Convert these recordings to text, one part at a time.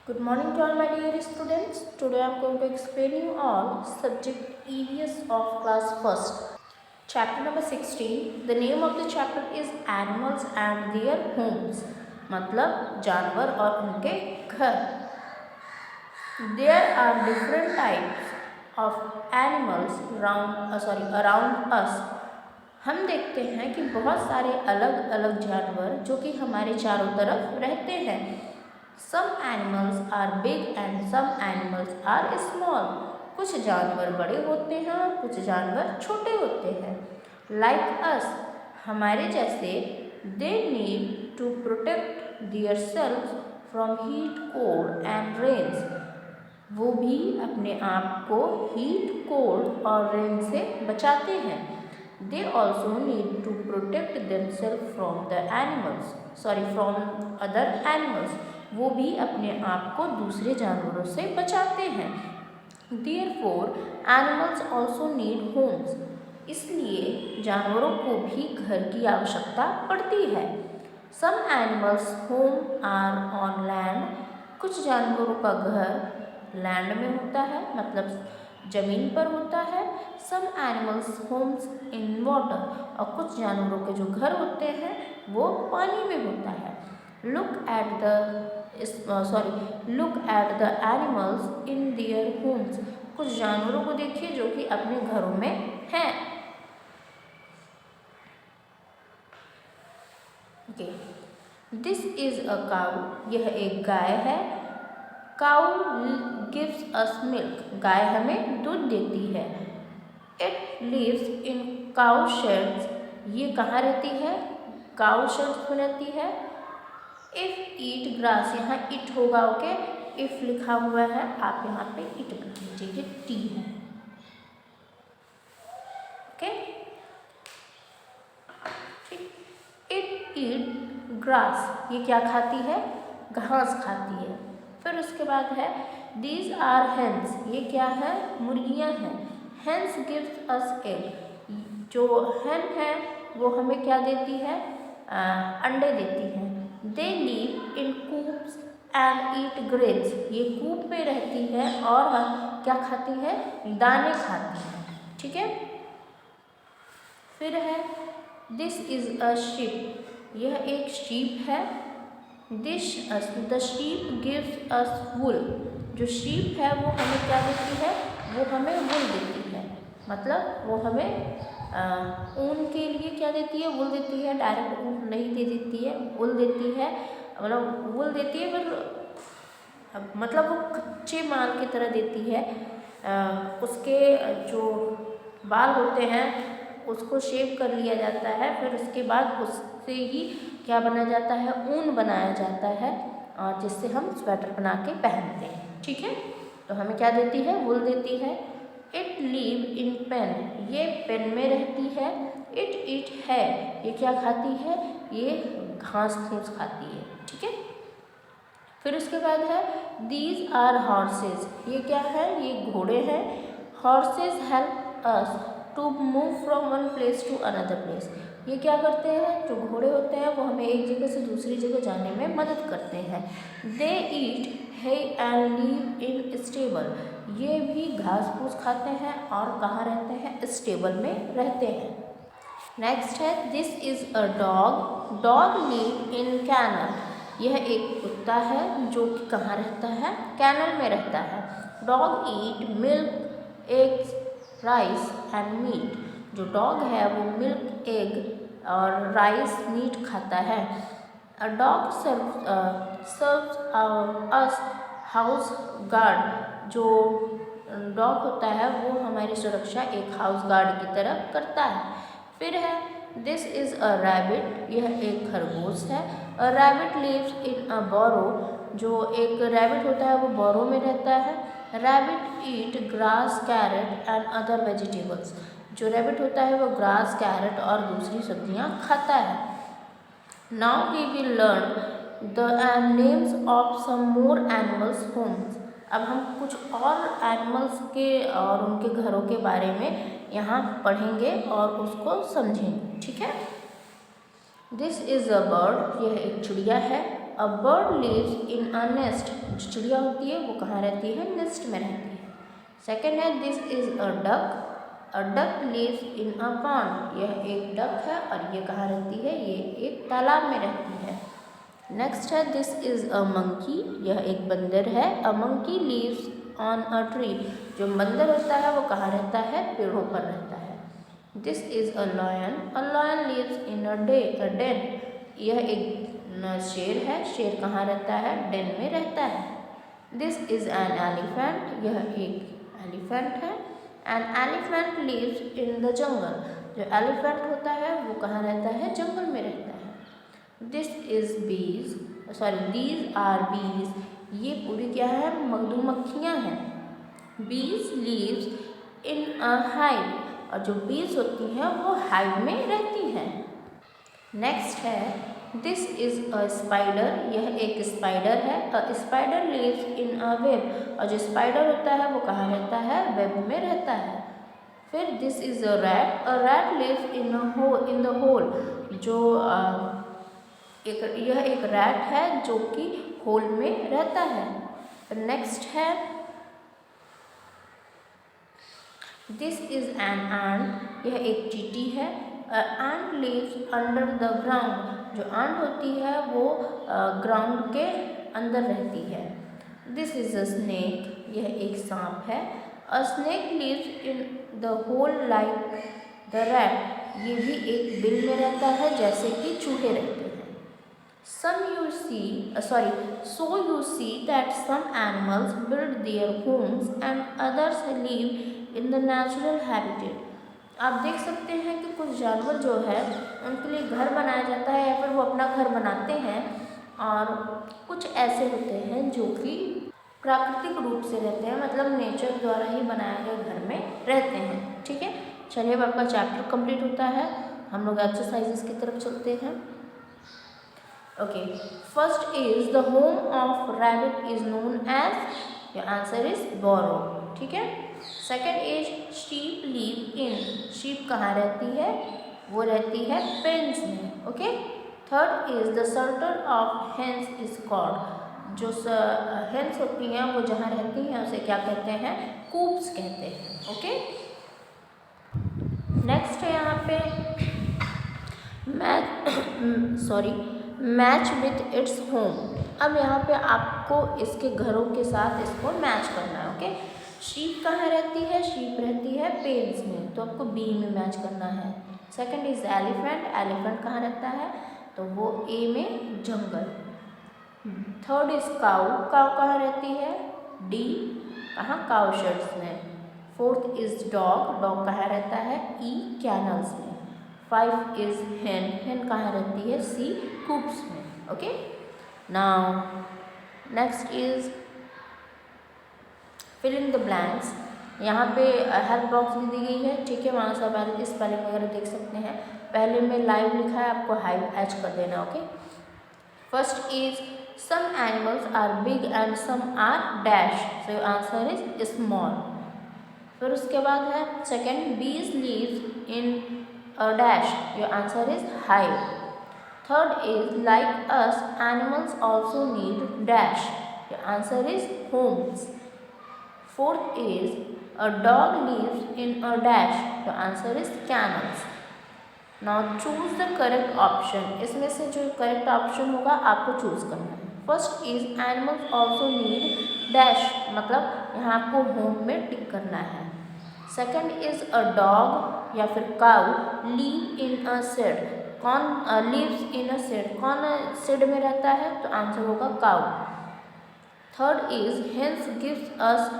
Good morning to all my dear students. Today I am going to explain you all subject EVS of class 1st. Chapter number 16. The name of the chapter is Animals and Their Homes. मतलब जानवर और उनके घर. There are different types of animals around us. हम देखते हैं कि बहुत सारे अलग अलग जानवर जो कि हमारे चारों तरफ रहते हैं. Some animals are big and some animals are small. कुछ जानवर बड़े होते हैं और कुछ जानवर छोटे होते हैं. Like us, हमारे जैसे, they need to protect themselves from heat, cold and rains. वो भी अपने आप को heat, cold और rain से बचाते हैं. They also need to protect themselves from other animals. वो भी अपने आप को दूसरे जानवरों से बचाते हैं. Therefore, animals also need homes. इसलिए जानवरों को भी घर की आवश्यकता पड़ती है. Some animals' home are on land. कुछ जानवरों का घर लैंड में होता है, मतलब जमीन पर होता है. Some animals' homes in water. और कुछ जानवरों के जो घर होते हैं वो पानी में होता है. Look at the animals in their homes. कुछ जानवरों को देखिए जो कि अपने घरों में हैं. Okay. This is a cow. यह एक गाय है. Cow gives us milk. गाय हमें दूध देती है. It lives in cow sheds. ये कहाँ रहती है? Cow sheds में रहती है. If eat grass, यहाँ it होगा. ओके, if लिखा हुआ है, आप यहाँ पे it लिख लीजिए, ये t है. Okay, it eat grass. ये क्या खाती है? घास खाती है. फिर उसके बाद है these are hens. ये क्या है? मुर्गियाँ हैं. Hens gives us egg. जो hen है वो हमें क्या देती है? अंडे देती है. They live in coops and eat grains. ये कूप में रहती है और क्या खाती है? दाने खाती है. ठीक है. फिर है this is a sheep. यह एक sheep है. the sheep gives us wool. जो sheep है वो हमें क्या देती है? वो हमें wool देती है. मतलब वो हमें ऊन के लिए क्या देती है? वुल देती है. डायरेक्ट ऊन नहीं दे देती है, वुल देती है. मतलब वुल देती है पर मतलब वो कच्चे माल की तरह देती है. उसके जो बाल होते हैं उसको शेव कर लिया जाता है. फिर उसके बाद उससे ही क्या बनाया जाता है? ऊन बनाया जाता है, और जिससे हम स्वेटर बना के पहनते हैं. ठीक है. तो हमें क्या देती है? वुल देती है. It live in pen. ये पेन में रहती है. It eat है. ये क्या खाती है? ये घास फूस खाती है. ठीक है. फिर उसके बाद है these are horses. ये क्या है? ये घोड़े हैं. Horses help us to move from one place to another place. ये क्या करते हैं? जो घोड़े होते हैं वो हमें एक जगह से दूसरी जगह जाने में मदद करते हैं. They eat hay and live in stable. ये भी घास फूस खाते हैं और कहाँ रहते हैं? स्टेबल में रहते हैं. नेक्स्ट है this is a dog. Dog live in kennel. यह एक कुत्ता है जो कि कहाँ रहता है? कैनल में रहता है. Dog eat milk, eggs, rice and meat. जो डॉग है वो मिल्क, एग और राइस, मीट खाता है. A dog serves as house guard. जो डॉग होता है वो हमारी सुरक्षा एक हाउस गार्ड की तरह करता है. फिर है दिस इज़ अ रैबिट. यह एक खरगोश है. अ रैबिट लिव्स इन अ बोरो. जो एक रैबिट होता है वो बोरो में रहता है. Rabbit eat grass, carrot and other vegetables. जो रैबिट होता है वो ग्रास, कैरेट और दूसरी सब्जियां खाता है. Now we will learn the names of some more animals homes. अब हम कुछ और एनिमल्स के और उनके घरों के बारे में यहाँ पढ़ेंगे और उसको समझेंगे. ठीक है. This is a bird. यह एक चिड़िया है. A bird lives in a nest, जो चिड़िया होती है वो कहाँ रहती है, नेस्ट में रहती है। सेकेंड है this is a duck lives in a pond, यह एक डक है और ये कहाँ रहती है, ये एक तालाब में रहती है। नेक्स्ट है दिस इज अ मंकी, यह एक बंदर है। A monkey lives on a tree, जो बंदर होता है वो कहाँ रहता है, पेड़ों पर रहता है। This is a lion lives in a den, यह एक शेर है, शेर कहाँ रहता है, डेन में रहता है। दिस इज एन एलिफेंट, यह एक एलिफेंट है। An elephant lives in the jungle, जो एलिफेंट होता है वो कहाँ रहता है, जंगल में रहता है। This is these R Bs, ये पूरी क्या है, मधुमक्खियाँ हैं। बीज लीव्स इन अ हाइव, और जो बीज होती हैं वो हाइव में रहती हैं। नेक्स्ट है दिस इज अ स्पाइडर, यह एक स्पाइडर है। A spider lives in a web, और जो स्पाइडर होता है वो कहाँ रहता है, वेब में रहता है। फिर this is a rat lives in the hole, जो यह एक रैट है जो कि होल में रहता है। नेक्स्ट है दिस इज एन एंट, यह एक चींटी है। एंट लिव्स अंडर द ग्राउंड, जो एंट होती है वो ग्राउंड के अंदर रहती है। दिस इज अ स्नेक, यह एक सांप है। A snake lives in the hole like the rat, ये भी एक बिल में रहता है जैसे कि चूहे रहते हैं। So you see that some animals build their homes and others live in the natural habitat. आप देख सकते हैं कि कुछ जानवर जो है उनके लिए घर बनाया जाता है या फिर वो अपना घर बनाते हैं, और कुछ ऐसे होते हैं जो कि प्राकृतिक रूप से रहते हैं, मतलब नेचर द्वारा ही बनाए गए घर में रहते हैं। ठीक है, चलिए अब आपका चैप्टर कंप्लीट होता है, हम लोग एक्सरसाइजेस की तरफ चलते हैं। Okay, first is the home of rabbit is known as, your answer is burrow. ठीक है, second is sheep live in, sheep कहाँ रहती है, वो रहती है pens में। Okay, third is the shelter of hens is called, जो hens होती हैं वो जहाँ रहती हैं उसे क्या कहते हैं, coops कहते हैं। ओके, नेक्स्ट है यहाँ पे मैच विथ इट्स होम। अब यहाँ पे आपको इसके घरों के साथ इसको मैच करना है। ओके, शीप कहाँ रहती है, शीप रहती है पेन्स में, तो आपको बी में मैच करना है। सेकंड इज एलिफेंट, एलिफेंट कहाँ रहता है, तो वो ए में जंगल। थर्ड इज काऊ, काऊ कहाँ रहती है, डी कहाँ, काऊ शेड्स में। फोर्थ इज डॉग, डॉग कहाँ रहता है, ई कैनल्स में। 5 इज hen, hen कहाँ रहती है, सी कूप्स में। Okay, now next is fill in the blanks. यहाँ पे हेल्प बॉक्स भी दी गई है। ठीक है, वहाँ से आप इस स्पेलिंग वगैरह देख सकते हैं। पहले में लाइव लिखा है, आपको हाई एच कर देना। Okay, first is some animals are big and some are dash, so answer is small. फिर उसके बाद है second, bees lives in a dash, your answer is hive. Third is like us animals also need dash, your answer is homes. Fourth is a dog lives in a dash, your answer is kennels. Now choose the correct option, इसमें से जो correct option होगा आपको choose करना है। First is animals also need dash, मतलब यहाँ आपको होम में टिक करना है। सेकेंड इज अ डॉग या फिर cow leave in a shade, कौन लीव्स इन अ शेड, कौन शेड में रहता है, तो आंसर होगा cow. Third is hence gives us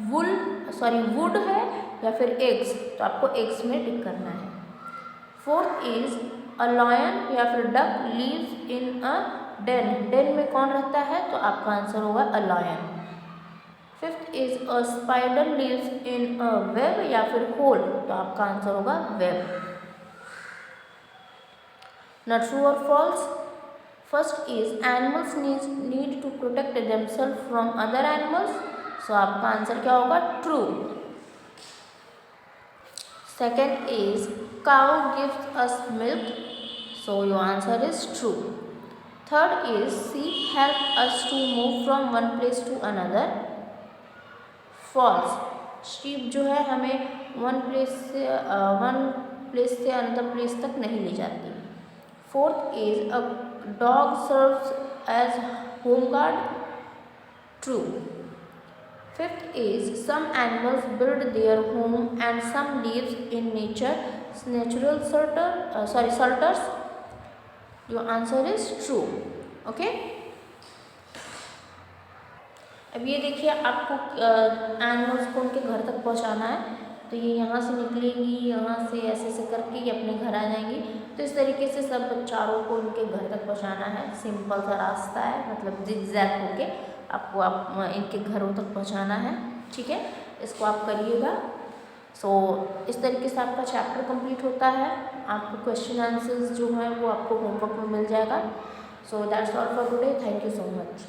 would है या फिर एग्स, तो आपको एग्स में टिक करना है। फोर्थ इज अ लॉयन या फिर duck lives in a den, den में कौन रहता है, तो आपका आंसर होगा a lion. Fifth is a spider lives in a web या फिर होल, तो आपका आंसर होगा वेब। ना ट्रू और false. First is animals need to protect themselves from other animals, so आपका आंसर क्या होगा, true. Second is cow gives us milk, so your answer is true. Third is sheep help us to move from one place to another. False, sheep जो है हमें one place से another place तक नहीं ले जाती। Fourth is a dog serves as home guard. True. Fifth is some animals build their home and some lives in natural shelters. Your answer is true. Okay, अब ये देखिए आपको animals को उनके घर तक पहुंचाना है, तो ये यहाँ से निकलेंगी, यहाँ से ऐसे ऐसे करके ये अपने घर आ जाएंगी। तो इस तरीके से सब चारों को उनके घर तक पहुंचाना है। सिंपल सा रास्ता है, मतलब जिगजैग होके आपको इनके घरों तक पहुंचाना है। ठीक है, इसको आप करिएगा। सो इस तरीके से आपका चैप्टर कंप्लीट होता है। आपको क्वेश्चन आंसर्स जो हैं वो आपको होमवर्क में मिल जाएगा। So that's all for today. Thank you so much.